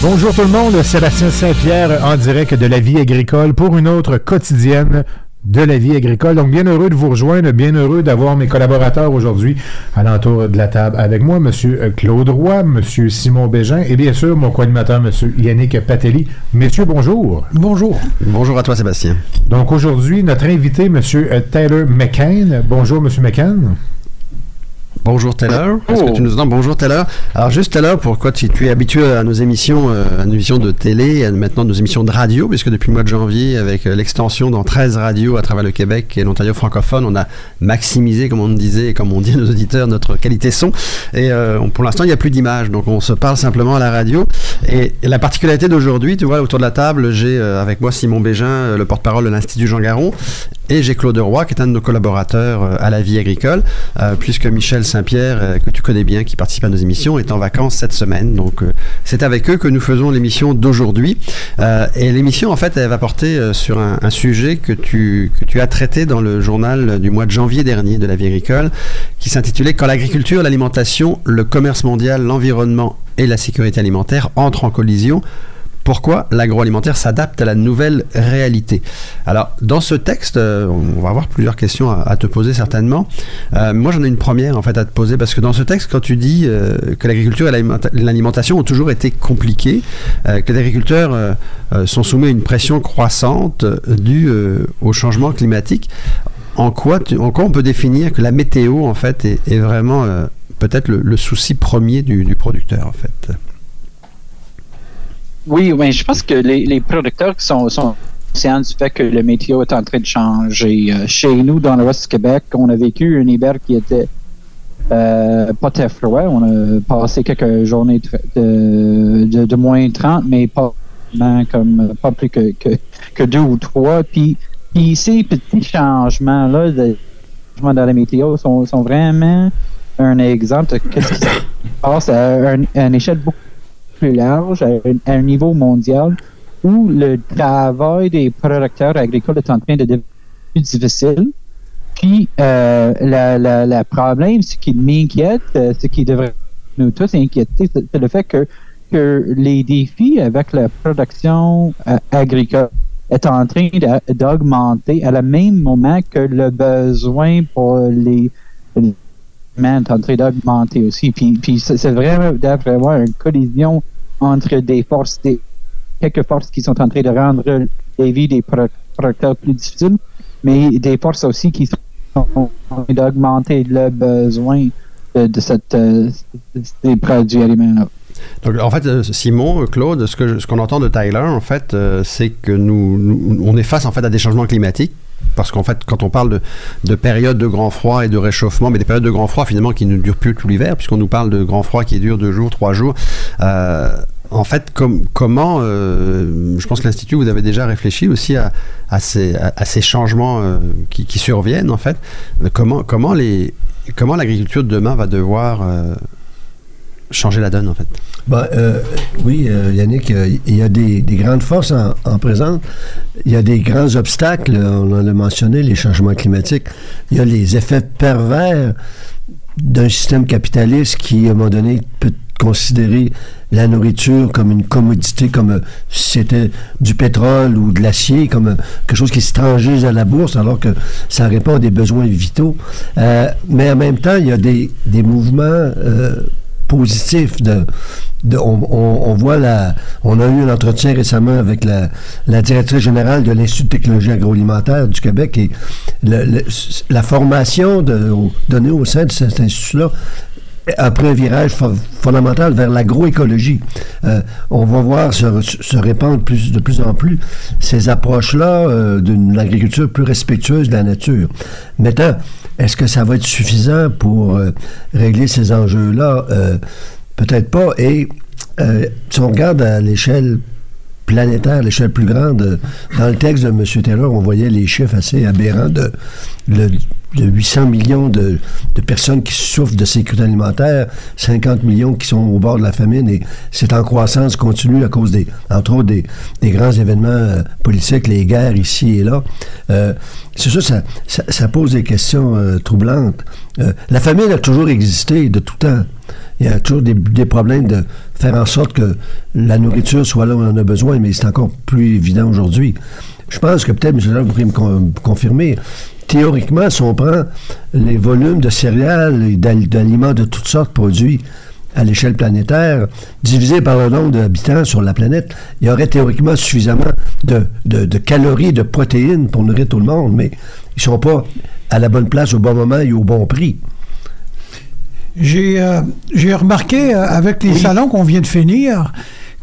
Bonjour tout le monde, Sébastien Saint-Pierre en direct de la vie agricole pour une autre quotidienne de la vie agricole. Donc, bien heureux de vous rejoindre, bien heureux d'avoir mes collaborateurs aujourd'hui à l'entour de la table avec moi, M. Claude Roy, M. Simon Bégin et bien sûr mon co-animateur, M. Yannick Patelli. Messieurs, bonjour. Bonjour. Bonjour à toi, Sébastien. Donc, aujourd'hui, notre invité, M. Taylor McCann. Bonjour, M. McCann. Bonjour Taylor. Est-ce que tu nous entends? Bonjour Taylor. Alors juste Taylor, pourquoi tu es habitué à nos émissions de télé, et maintenant nos émissions de radio, puisque depuis le mois de janvier, avec l'extension dans 13 radios à travers le Québec et l'Ontario francophone, on a maximisé, comme on disait, et comme on dit à nos auditeurs, notre qualité son. Et pour l'instant, il n'y a plus d'image, donc on se parle simplement à la radio. Et la particularité d'aujourd'hui, tu vois, autour de la table, j'ai avec moi Simon Bégin, le porte-parole de l'Institut Jean Garon, et j'ai Claude Roy, qui est un de nos collaborateurs à la vie agricole, puisque Michel Saint-Pierre, que tu connais bien, qui participe à nos émissions, est en vacances cette semaine. Donc, c'est avec eux que nous faisons l'émission d'aujourd'hui. Et l'émission, en fait, elle va porter sur un sujet que tu as traité dans le journal du mois de janvier dernier de la vie agricole, qui s'intitulait « Quand l'agriculture, l'alimentation, le commerce mondial, l'environnement et la sécurité alimentaire entrent en collision ». Pourquoi l'agroalimentaire s'adapte à la nouvelle réalité? Alors, dans ce texte, on va avoir plusieurs questions à te poser certainement. Moi, j'en ai une première en fait à te poser parce que dans ce texte, quand tu dis que l'agriculture et l'alimentation ont toujours été compliquées, que les agriculteurs sont soumis à une pression croissante due au changement climatique, en quoi on peut définir que la météo en fait est vraiment peut-être le souci premier du producteur en fait? Oui, mais je pense que les producteurs qui sont conscients du fait que le météo est en train de changer. Chez nous, dans le reste du Québec, on a vécu un hiver qui était pas très froid. On a passé quelques journées de moins 30, mais pas plus que 2 ou 3. Puis ces petits changements-là dans la météo sont vraiment un exemple de ce qui se passe à une échelle beaucoup plus large, à un niveau mondial, où le travail des producteurs agricoles est en train de devenir plus difficile. Puis, le problème, ce qui m'inquiète, ce qui devrait nous tous inquiéter, c'est le fait que les défis avec la production agricole est en train d'augmenter à le même moment que le besoin pour les est en train d'augmenter aussi. Puis c'est vraiment d'avoir une collision entre quelques forces qui sont en train de rendre la vie des producteurs plus difficiles, mais des forces aussi qui sont en train d'augmenter le besoin des produits alimentaires. Donc, en fait, Simon, Claude, ce qu'on entend de Tyler, en fait, c'est que on est face en fait à des changements climatiques. Parce qu'en fait, quand on parle de périodes de grand froid et de réchauffement, mais des périodes de grand froid finalement qui ne durent plus tout l'hiver, puisqu'on nous parle de grand froid qui dure 2 jours, 3 jours. En fait, comment, je pense que l'Institut, vous avez déjà réfléchi aussi à ces changements qui surviennent, en fait. Comment l'agriculture de demain va devoir changer la donne, en fait? Oui, Yannick, il y a des grandes forces en présence. Il y a des grands obstacles, on en a mentionné, les changements climatiques. Il y a les effets pervers d'un système capitaliste qui, à un moment donné, peut considérer la nourriture comme une commodité, comme si c'était du pétrole ou de l'acier, comme quelque chose qui se transige à la bourse, alors que ça répond à des besoins vitaux. Mais en même temps, il y a des mouvements positif. On voit on a eu un entretien récemment avec la directrice générale de l'Institut de technologie agroalimentaire du Québec et la formation donnée au sein de cet institut-là a pris un virage fondamental vers l'agroécologie. On va voir se répandre de plus en plus ces approches-là d'une agriculture plus respectueuse de la nature. Maintenant, est-ce que ça va être suffisant pour régler ces enjeux-là? Peut-être pas. Et si on regarde à l'échelle planétaire, l'échelle plus grande, dans le texte de M. Taylor, on voyait les chiffres assez aberrants de 800 millions de personnes qui souffrent de sécurité alimentaire, 50 millions qui sont au bord de la famine, et c'est en croissance continue à cause entre autres des grands événements politiques, les guerres ici et là. C'est sûr, ça pose des questions troublantes. La famine a toujours existé de tout temps. Il y a toujours des problèmes de faire en sorte que la nourriture soit là où on en a besoin, mais c'est encore plus évident aujourd'hui. Je pense que peut-être, M. Lard, vous pourriez me confirmer, théoriquement, si on prend les volumes de céréales et d'aliments de toutes sortes produits à l'échelle planétaire, divisé par le nombre d'habitants sur la planète, il y aurait théoriquement suffisamment de calories, de protéines pour nourrir tout le monde, mais ils ne sont pas à la bonne place au bon moment et au bon prix. J'ai remarqué avec les salons qu'on vient de finir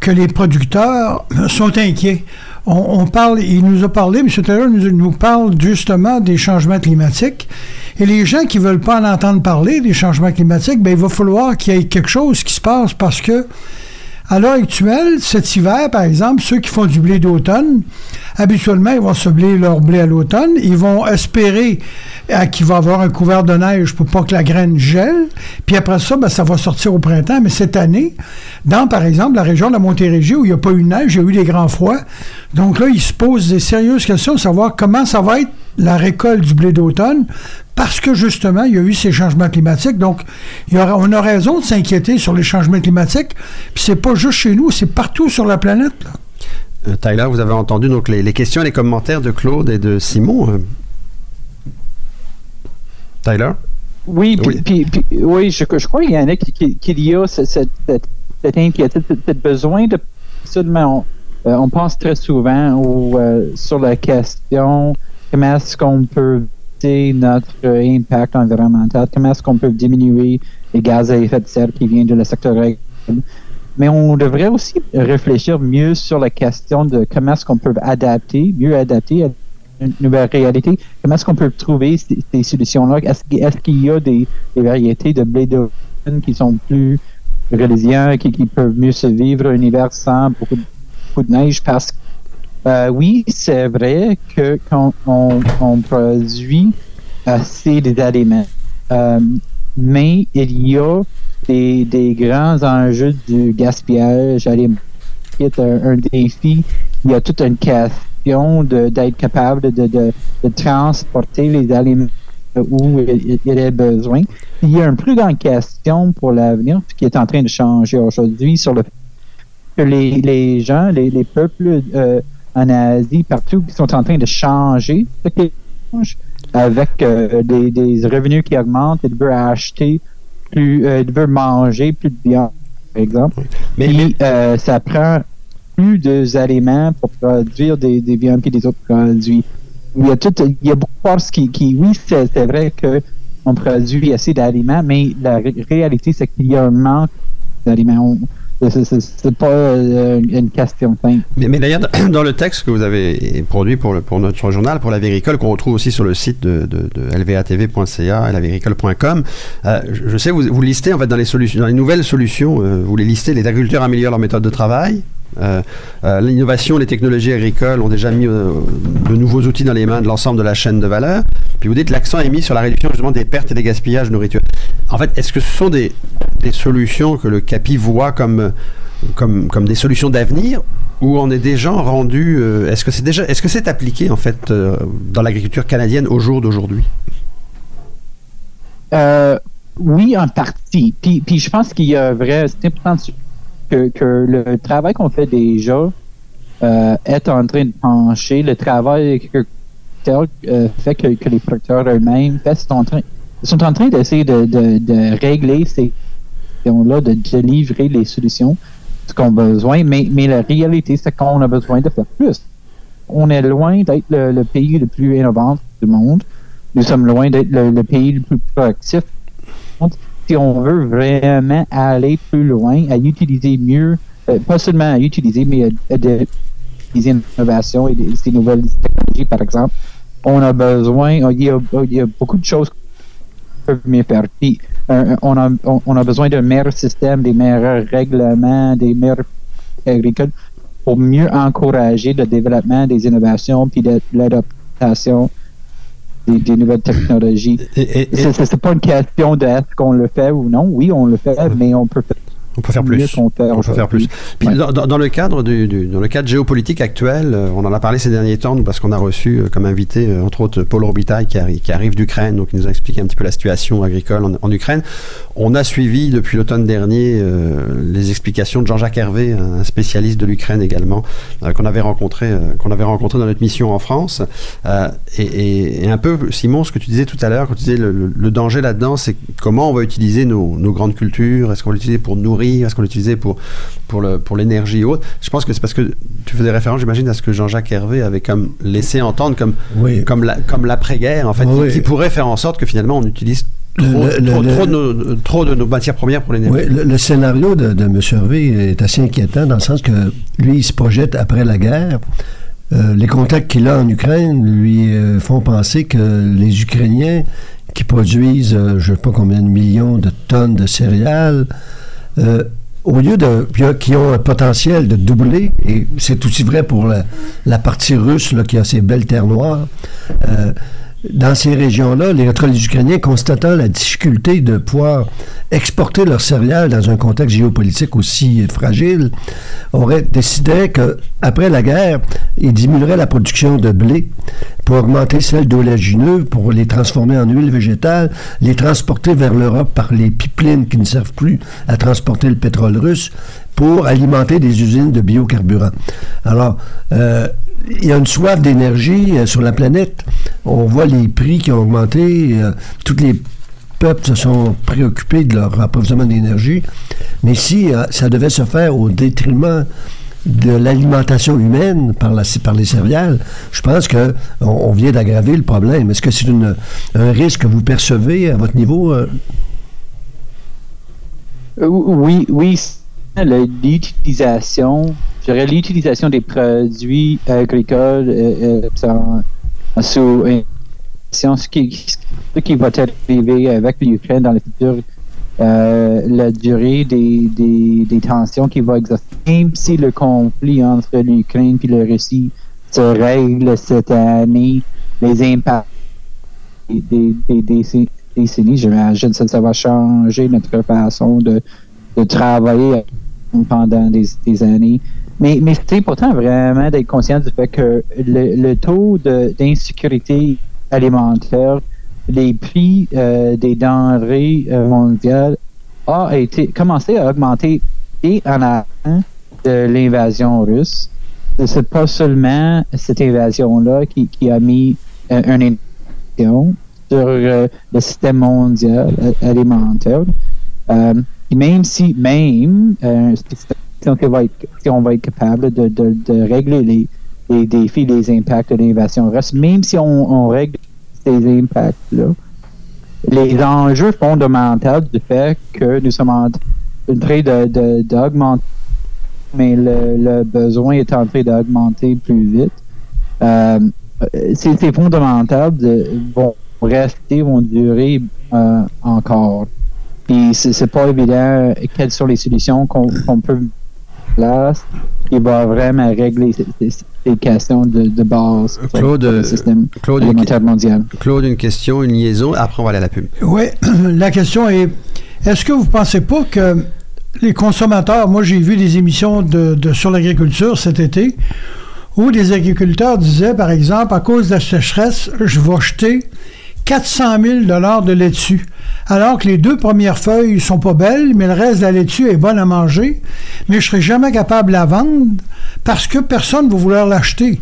que les producteurs sont inquiets. Il nous a parlé, M. Taylor nous parle justement des changements climatiques. Et les gens qui ne veulent pas en entendre parler des changements climatiques, il va falloir qu'il y ait quelque chose qui se passe parce que, à l'heure actuelle, cet hiver, par exemple, ceux qui font du blé d'automne, habituellement, ils vont semer leur blé à l'automne. Ils vont espérer qu'il va y avoir un couvert de neige pour pas que la graine gèle. Puis après ça, ça va sortir au printemps. Mais cette année, par exemple, la région de la Montérégie, où il n'y a pas eu de neige, il y a eu des grands froids. Donc là, ils se posent des sérieuses questions de savoir comment ça va être la récolte du blé d'automne, parce que justement, il y a eu ces changements climatiques. Donc, on a raison de s'inquiéter sur les changements climatiques. Puis c'est pas juste chez nous, c'est partout sur la planète, là. Tyler, vous avez entendu donc les questions et les commentaires de Claude et de Simon. Tyler? Oui, oui, je crois qu'il y en a qu'il y a cette inquiétude, cette besoin de seulement. On pense très souvent sur la question comment est-ce qu'on peut éviter notre impact environnemental, comment est-ce qu'on peut diminuer les gaz à effet de serre qui viennent de secteur agricole. Mais on devrait aussi réfléchir mieux sur la question de comment est-ce qu'on peut mieux adapter à une nouvelle réalité. Comment est-ce qu'on peut trouver ces solutions-là? Est-ce qu'il y a des variétés de blé d'automne qui sont plus résilients, qui peuvent mieux se vivre un hiver sans beaucoup de neige? Parce que oui, c'est vrai que quand on produit assez d'aliments, mais il y a des grands enjeux du gaspillage alimentaire qui est un défi. Il y a toute une question d'être capable de transporter les aliments où il y a besoin. Il y a une plus grande question pour l'avenir qui est en train de changer aujourd'hui sur le fait que les gens, les peuples en Asie, partout, qui sont en train de changer, avec des revenus qui augmentent, ils veulent acheter ils veulent manger plus de viande, par exemple. Mais ça prend plus d'aliments pour produire des viandes que des autres produits. Il y a beaucoup de forces qui oui, c'est vrai qu'on produit assez d'aliments, mais la réalité, c'est qu'il y a un manque d'aliments. C'est pas une question simple. Mais d'ailleurs, dans le texte que vous avez produit pour notre journal, pour l'Agricole, qu'on retrouve aussi sur le site de lvatv.ca et lagricole.com, je sais, vous listez, en fait, dans les nouvelles solutions, vous les listez, les agriculteurs améliorent leur méthode de travail. L'innovation, les technologies agricoles ont déjà mis de nouveaux outils dans les mains de l'ensemble de la chaîne de valeur. Puis vous dites que l'accent est mis sur la réduction justement des pertes et des gaspillages de nourriture. En fait, est-ce que ce sont des solutions que le CAPI voit comme des solutions d'avenir, ou on est déjà rendu est-ce que c'est appliqué en fait dans l'agriculture canadienne au jour d'aujourd'hui? Oui, en partie. Puis je pense qu'il y a c'est important que le travail qu'on fait déjà est en train de pencher. Le travail fait que les producteurs eux-mêmes sont en train d'essayer de régler ces questions-là, de livrer les solutions, ce qu'on a besoin. Mais la réalité, c'est qu'on a besoin de faire plus. On est loin d'être le pays le plus innovant du monde. Nous sommes loin d'être le pays le plus productif. Si on veut vraiment aller plus loin, à utiliser mieux, pas seulement à utiliser, mais à des innovations et ces nouvelles technologies, par exemple, on a besoin, il y a beaucoup de choses qu'on peut mieux faire. Puis, on a besoin d'un meilleur système, des meilleurs règlements, des meilleurs agricoles pour mieux encourager le développement des innovations puis de l'adaptation des nouvelles technologies. C'est pas une question de est-ce qu'on le fait ou non. Oui, on le fait, mais on peut faire. On peut faire plus. On peut faire plus. Puis dans le cadre dans le cadre géopolitique actuel, on en a parlé ces derniers temps parce qu'on a reçu comme invité entre autres Paul Robitaille qui arrive d'Ukraine, donc il nous a expliqué un petit peu la situation agricole en Ukraine. On a suivi depuis l'automne dernier les explications de Jean-Jacques Hervé, un spécialiste de l'Ukraine également, qu'on avait rencontré dans notre mission en France. Et un peu, Simon, ce que tu disais tout à l'heure, quand tu disais le danger là-dedans, c'est comment on va utiliser nos grandes cultures. Est-ce qu'on va l'utiliser pour nourrir? Est-ce qu'on l'utilisait pour l'énergie et autres? Je pense que c'est parce que tu faisais référence, j'imagine, à ce que Jean-Jacques Hervé avait comme laissé entendre comme l'après-guerre, en fait, qui pourrait faire en sorte que finalement on utilise trop de nos matières premières pour l'énergie. Oui, le scénario de M. Hervé est assez inquiétant dans le sens que lui, il se projette après la guerre. Les contacts qu'il a en Ukraine lui font penser que les Ukrainiens qui produisent, je ne sais pas combien de millions de tonnes de céréales, au lieu qui ont un potentiel de doubler, et c'est aussi vrai pour la partie russe là, qui a ces belles terres noires, dans ces régions-là, les Ukrainiens, constatant la difficulté de pouvoir exporter leurs céréales dans un contexte géopolitique aussi fragile, auraient décidé qu'après la guerre, ils diminueraient la production de blé pour augmenter celle d'oléagineux, pour les transformer en huile végétale, les transporter vers l'Europe par les pipelines qui ne servent plus à transporter le pétrole russe, pour alimenter des usines de biocarburants. Alors, il y a une soif d'énergie sur la planète. On voit les prix qui ont augmenté. Tous les peuples se sont préoccupés de leur approvisionnement d'énergie. Mais si ça devait se faire au détriment de l'alimentation humaine par les céréales, je pense qu'on vient d'aggraver le problème. Est-ce que c'est un risque que vous percevez à votre niveau? Oui. L'utilisation des produits agricoles sous ce qui va arriver avec l'Ukraine dans le futur, la durée des tensions qui va exister, même si le conflit entre l'Ukraine et la Russie se règle cette année, les impacts des décennies, j'imagine que ça va changer notre façon de travailler pendant des années. Mais c'est important vraiment d'être conscient du fait que le taux d'insécurité alimentaire, les prix des denrées mondiales a commencé à augmenter et en avant de l'invasion russe. C'est pas seulement cette invasion-là qui a mis une invasion sur le système mondial alimentaire. Même si on va être capable de régler les défis, les impacts de l'invasion russe, même si on règle ces impacts-là, les enjeux fondamentaux du fait que nous sommes en train d'augmenter, mais le besoin est en train d'augmenter plus vite, ces fondamentaux vont durer encore. Puis c'est pas évident quelles sont les solutions qu'on peut mettre en place qui va vraiment régler ces questions de base pour le système alimentaire mondial. Claude, une question, une liaison, après on va aller à la pub. Oui, la question est-ce que vous ne pensez pas que les consommateurs, moi j'ai vu des émissions sur l'agriculture cet été, où des agriculteurs disaient, par exemple, à cause de la sécheresse, je vais jeter 400 000 $ de laitue. Alors que les 2 premières feuilles sont pas belles, mais le reste de la laitue est bonne à manger, mais je serai jamais capable de la vendre parce que personne ne va vouloir l'acheter.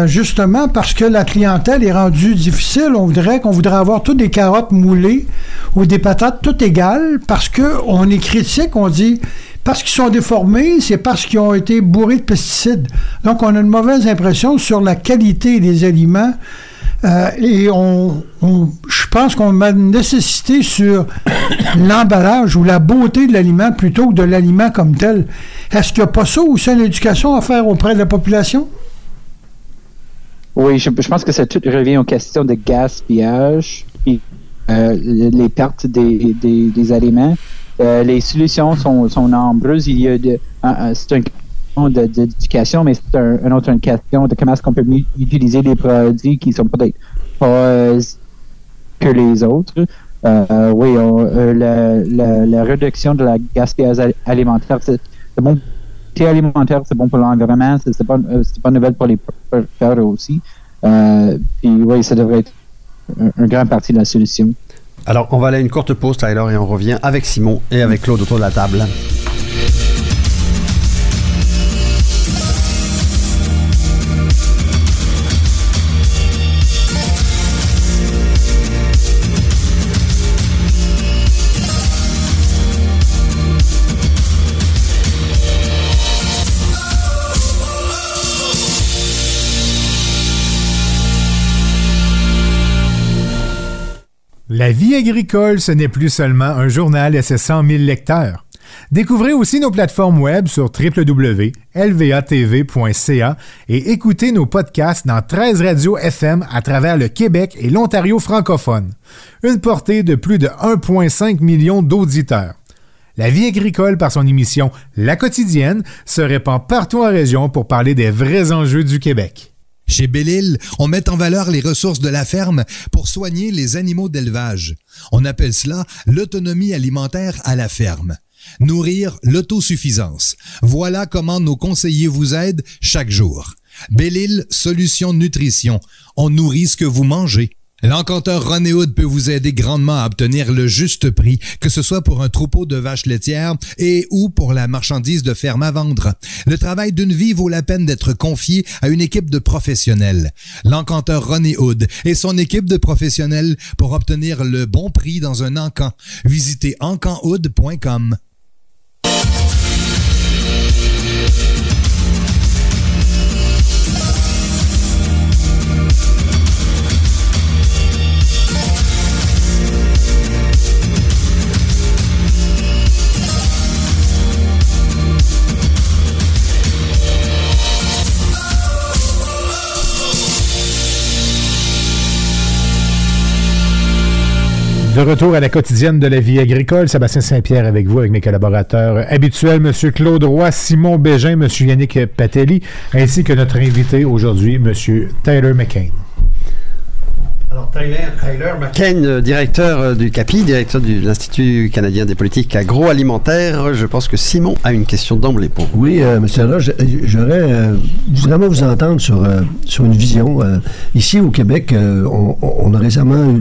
Justement parce que la clientèle est rendue difficile. On voudrait avoir toutes des carottes moulées ou des patates toutes égales parce qu'on est critique, on dit parce qu'ils sont déformés, c'est parce qu'ils ont été bourrés de pesticides. Donc on a une mauvaise impression sur la qualité des aliments. Et je pense qu'on a une nécessité sur l'emballage ou la beauté de l'aliment plutôt que de l'aliment comme tel. Est-ce qu'il n'y a pas ça ou c'est une éducation à faire auprès de la population? Oui, je pense que ça tout revient aux questions de gaspillage et les pertes des aliments. Les solutions sont nombreuses. Il y a c'est une d'éducation, mais c'est une autre question de comment est-ce qu'on peut utiliser des produits qui sont peut-être pas que les autres. Oui, la réduction de la gaspillage alimentaire, c'est bon. Alimentaire, c'est bon pour l'environnement, c'est pas nouvelle pour les producteurs aussi. Puis oui, ça devrait être une grande partie de la solution. Alors, on va aller à une courte pause, Tyler, et on revient avec Simon et avec Claude autour de la table. La vie agricole, ce n'est plus seulement un journal et ses 100 000 lecteurs. Découvrez aussi nos plateformes web sur www.lvatv.ca et écoutez nos podcasts dans 13 radios FM à travers le Québec et l'Ontario francophone. Une portée de plus de 1,5 million d'auditeurs. La vie agricole, par son émission La Quotidienne, se répand partout en région pour parler des vrais enjeux du Québec. Chez Belle-Île, on met en valeur les ressources de la ferme pour soigner les animaux d'élevage. On appelle cela l'autonomie alimentaire à la ferme. Nourrir l'autosuffisance. Voilà comment nos conseillers vous aident chaque jour. Belle-Île Solutions Nutrition. On nourrit ce que vous mangez. L'encanteur René Hood peut vous aider grandement à obtenir le juste prix, que ce soit pour un troupeau de vaches laitières et ou pour la marchandise de ferme à vendre. Le travail d'une vie vaut la peine d'être confié à une équipe de professionnels. L'encanteur René Hood et son équipe de professionnels pour obtenir le bon prix dans un encan. Visitez encanhood.com. De retour à la quotidienne de la vie agricole, Sébastien Saint-Pierre avec vous, avec mes collaborateurs habituels, M. Claude Roy, Simon Bégin, M. Yannick Patelli, ainsi que notre invité aujourd'hui, M. Tyler McCain. Alors, Tyler McCain, directeur du CAPI, directeur de l'Institut canadien des politiques agroalimentaires. Je pense que Simon a une question d'emblée pour vous. Oui, M. Tyler, j'aurais vraiment vous entendre sur une vision. Ici, au Québec, on a récemment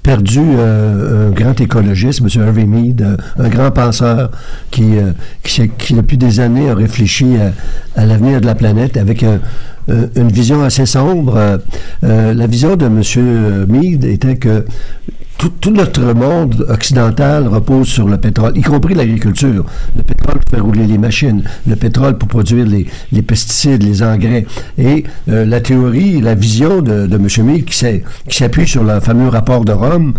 perdu un grand écologiste, M. Harvey Mead, un grand penseur qui depuis des années a réfléchi à l'avenir de la planète avec une vision assez sombre. La vision de M. Mead était que tout notre monde occidental repose sur le pétrole, y compris l'agriculture. Le pétrole pour faire rouler les machines, le pétrole pour produire les pesticides, les engrais. Et la théorie, la vision de M. Mead, qui s'appuie sur le fameux rapport de Rome,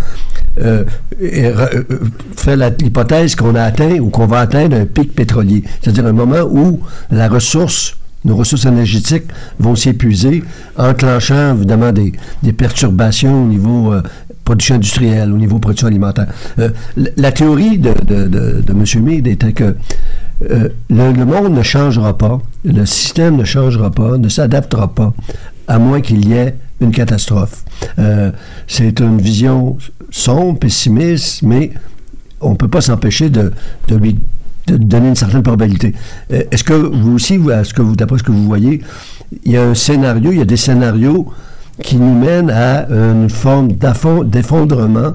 fait l'hypothèse qu'on a atteint ou qu'on va atteindre un pic pétrolier. C'est-à-dire un moment où nos ressources énergétiques vont s'épuiser, enclenchant évidemment des perturbations au niveau production industrielle, au niveau production alimentaire. La théorie de M. Mead était que le monde ne changera pas, le système ne changera pas, ne s'adaptera pas, à moins qu'il y ait une catastrophe. C'est une vision sombre, pessimiste, mais on ne peut pas s'empêcher de lui donner une certaine probabilité. Est-ce que vous aussi, d'après ce que vous voyez, il y a des scénarios qui nous mènent à une forme d'effondrement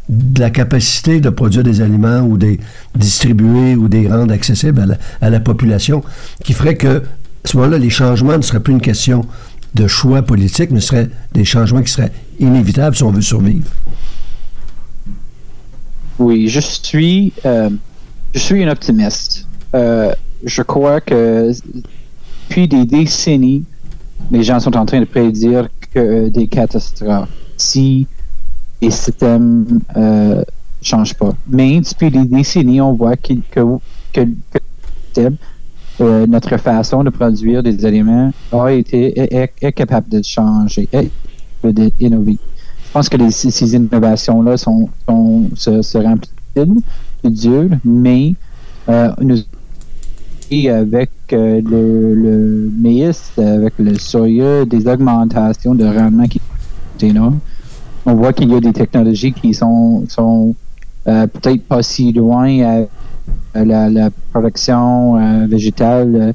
de la capacité de produire des aliments ou des distribuer ou des rendre accessibles à la population, qui ferait que, à ce moment-là, les changements ne seraient plus une question de choix politique, mais ce seraient des changements qui seraient inévitables si on veut survivre. Oui, je suis un optimiste. Je crois que depuis des décennies, les gens sont en train de prédire que des catastrophes si les systèmes changent pas. Mais depuis des décennies, on voit que notre façon de produire des aliments est capable de changer, d'innover. Je pense que ces innovations-là se remplissent de Dieu, mais nous avec le maïs, avec le soya, des augmentations de rendement qui sont énormes. on voit qu'il y a des technologies qui sont peut-être pas si loin à la production végétale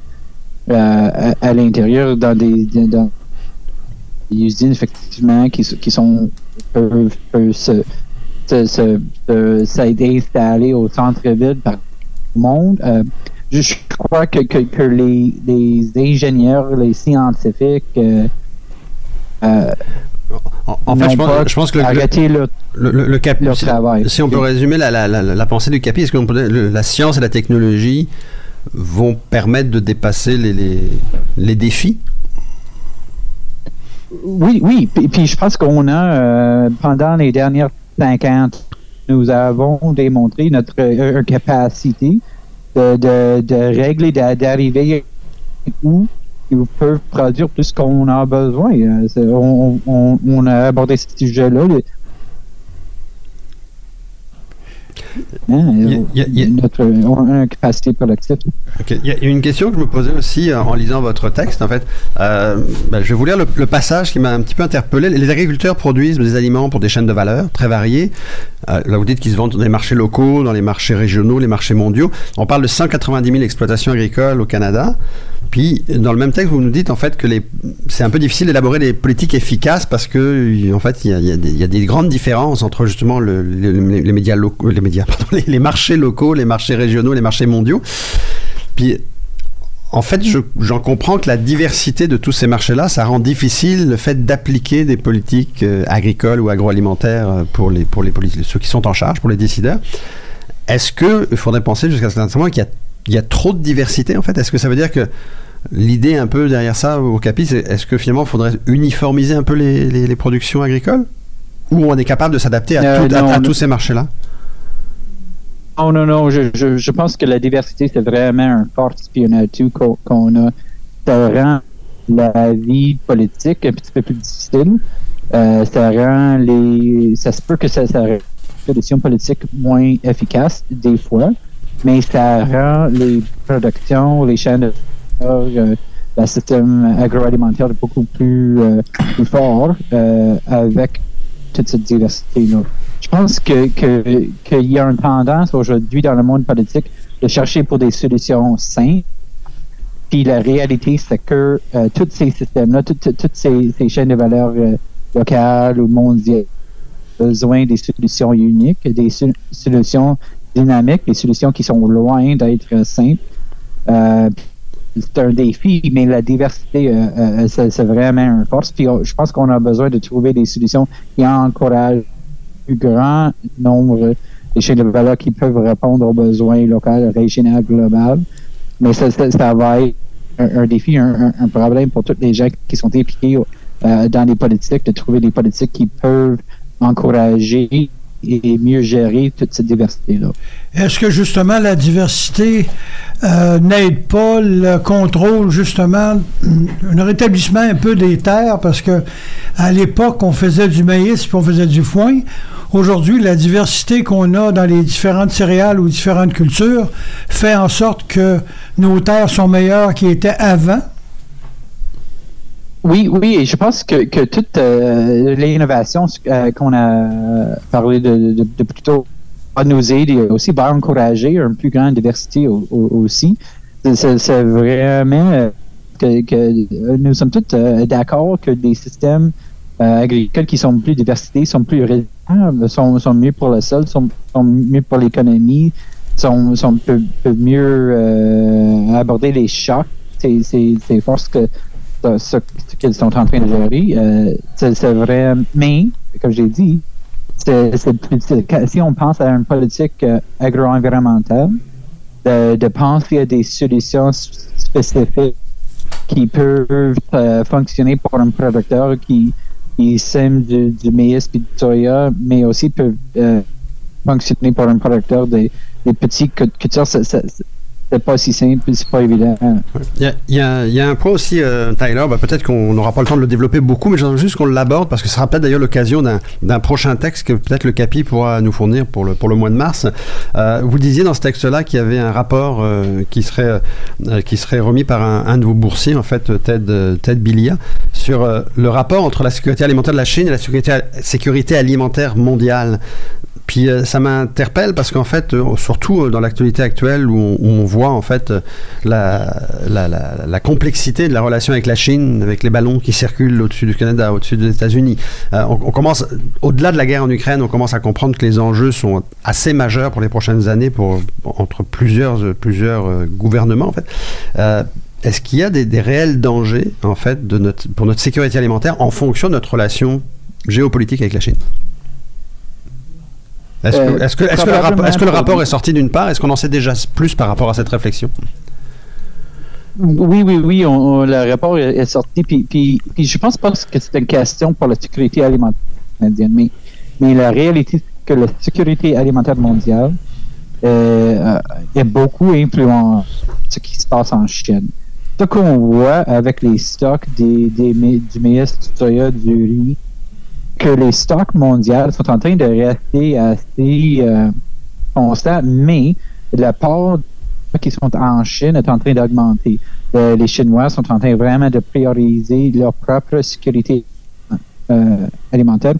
à l'intérieur dans des usines effectivement qui peuvent s'aider installées au centre-ville par le monde. Je crois que les ingénieurs, les scientifiques en fait, je pense que le CAPI, si on peut résumer la pensée du CAPI, est-ce que la science et la technologie vont permettre de dépasser les défis? Oui. Puis je pense qu'on a, pendant les dernières 50, nous avons démontré notre capacité de régler, d'arriver où ils peuvent produire tout ce qu'on a besoin. On a abordé ce sujet-là. On a une capacité productive. Okay. Il y a une question que je me posais aussi en lisant votre texte. En fait, je vais vous lire le passage qui m'a un petit peu interpellé. Les agriculteurs produisent des aliments pour des chaînes de valeur très variées. Là, vous dites qu'ils se vendent dans les marchés locaux, dans les marchés régionaux, les marchés mondiaux. On parle de 190 000 exploitations agricoles au Canada. Puis, dans le même texte, vous nous dites en fait que c'est un peu difficile d'élaborer des politiques efficaces parce que, en fait, il y a des grandes différences entre justement les médias locaux, les marchés locaux, les marchés régionaux, les marchés mondiaux. Puis, en fait, j'en comprends que la diversité de tous ces marchés-là, ça rend difficile le fait d'appliquer des politiques agricoles ou agroalimentaires pour ceux qui sont en charge, pour les décideurs. Est-ce qu'il faudrait penser jusqu'à ce moment qu'il y a trop de diversité, en fait? Est-ce que ça veut dire que l'idée un peu derrière ça au CAPI, c'est est-ce que finalement il faudrait uniformiser un peu les productions agricoles? Ou on est capable de s'adapter à tous ces marchés-là? Non. Je pense que la diversité, c'est vraiment un force puis un atout qu'on a. Ça rend la vie politique un petit peu plus difficile. Ça se peut que ça rend les solutions politiques moins efficaces des fois, mais ça rend les productions, les chaînes de le système agroalimentaire beaucoup plus fort avec toute cette diversité-là. Je pense qu'il y a une tendance aujourd'hui dans le monde politique de chercher pour des solutions simples. Puis la réalité, c'est que tous ces systèmes-là, toutes ces chaînes de valeur locales ou mondiales ont besoin des solutions uniques, des solutions dynamiques, des solutions qui sont loin d'être simples. C'est un défi, mais la diversité, c'est vraiment une force. Puis je pense qu'on a besoin de trouver des solutions qui encouragent plus grand nombre de chaînes de valeur qui peuvent répondre aux besoins locaux, régionaux, globaux. Mais ça va être un défi, un problème pour tous les gens qui sont impliqués dans les politiques, de trouver des politiques qui peuvent encourager et mieux gérer toute cette diversité-là. Est-ce que justement la diversité n'aide pas le contrôle, justement, un rétablissement un peu des terres, parce que à l'époque, on faisait du maïs puis on faisait du foin. Aujourd'hui, la diversité qu'on a dans les différentes céréales ou différentes cultures fait en sorte que nos terres sont meilleures qu'ils étaient avant. Oui, et je pense que toute l'innovation qu'on a parlé de plus tôt va nous aider aussi, va encourager une plus grande diversité aussi. C'est vraiment que nous sommes tous d'accord que des systèmes agricoles qui sont plus diversités, sont plus résilients, sont mieux pour le sol, sont mieux pour l'économie, peuvent mieux aborder les chocs, ces forces ce qu'ils sont en train de gérer. C'est vrai, mais, comme j'ai dit, si on pense à une politique agro-environnementale, de penser à des solutions spécifiques qui peuvent fonctionner pour un producteur qui sème du maïs et du soya, mais aussi peuvent fonctionner pour un producteur des petits cultures. c'est pas si simple, c'est pas évident. Il y a un point aussi, Tyler, peut-être qu'on n'aura pas le temps de le développer beaucoup, mais j'aimerais juste qu'on l'aborde parce que ce sera peut-être d'ailleurs l'occasion d'un prochain texte que peut-être le CAPI pourra nous fournir pour le mois de mars. Vous disiez dans ce texte-là qu'il y avait un rapport qui serait remis par un de vos boursiers, en fait, Ted Bilia, sur le rapport entre la sécurité alimentaire de la Chine et la sécurité alimentaire mondiale. Puis ça m'interpelle parce qu'en fait, surtout dans l'actualité actuelle où on voit en fait la complexité de la relation avec la Chine, avec les ballons qui circulent au-dessus du Canada, au-dessus des États-Unis, on commence, au-delà de la guerre en Ukraine, on commence à comprendre que les enjeux sont assez majeurs pour les prochaines années entre plusieurs gouvernements en fait. Est-ce qu'il y a des réels dangers en fait pour notre sécurité alimentaire en fonction de notre relation géopolitique avec la Chine? Est-ce que le rapport est sorti d'une part? Est-ce qu'on en sait déjà plus par rapport à cette réflexion? Oui, le rapport est sorti, puis je pense pas que c'est une question pour la sécurité alimentaire canadienne, mais la réalité, c'est que la sécurité alimentaire mondiale est beaucoup influencée ce qui se passe en Chine. Ce qu'on voit avec les stocks du maïs, du soya, du riz, que les stocks mondiaux sont en train de rester assez constants, mais la part qui sont en Chine est en train d'augmenter. Les Chinois sont en train vraiment de prioriser leur propre sécurité alimentaire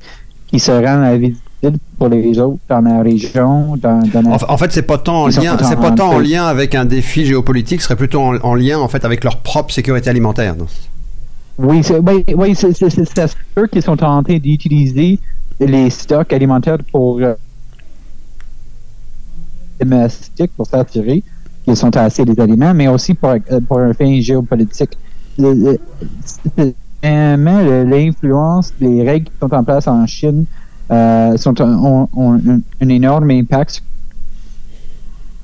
qui se rend visible pour les autres dans la région. En fait, c'est pas tant en lien avec un défi géopolitique, ce serait plutôt en lien en fait avec leur propre sécurité alimentaire. Donc. Oui, c'est eux qui sont en train d'utiliser les stocks alimentaires pour domestiques, pour s'assurer qu'ils sont assez des aliments, mais aussi pour un fin géopolitique. L'influence des règles qui sont en place en Chine ont un énorme impact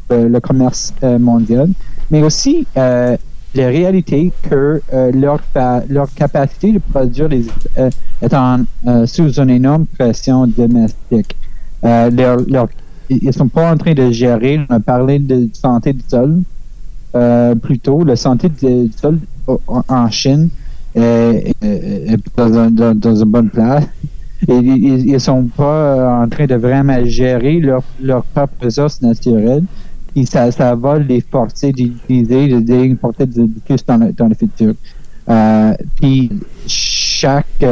sur le commerce mondial, mais aussi la réalité que leur capacité de produire est sous une énorme pression domestique. Ils ne sont pas en train de gérer, on a parlé de santé du sol, plutôt, la santé du sol en Chine est dans une bonne place. Et ils ne sont pas en train de vraiment gérer leurs propres ressources naturelles. Et ça va les forcer d'utiliser, d'importer du plus dans le futur. Puis chaque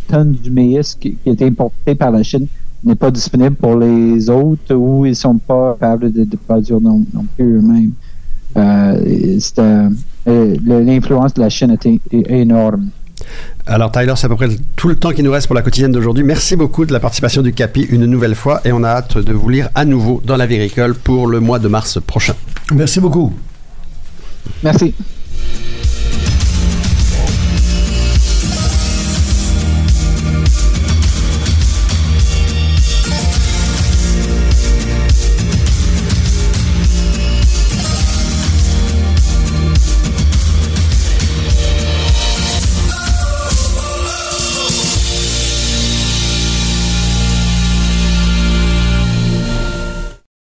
tonne du maïs qui est importé par la Chine n'est pas disponible pour les autres ou ils sont pas capables de produire non plus eux-mêmes. L'influence de la Chine est énorme. Alors Tyler, c'est à peu près tout le temps qui nous reste pour la quotidienne d'aujourd'hui. Merci beaucoup de la participation du CAPI une nouvelle fois et on a hâte de vous lire à nouveau dans La Vie agricole pour le mois de mars prochain. Merci beaucoup. Merci.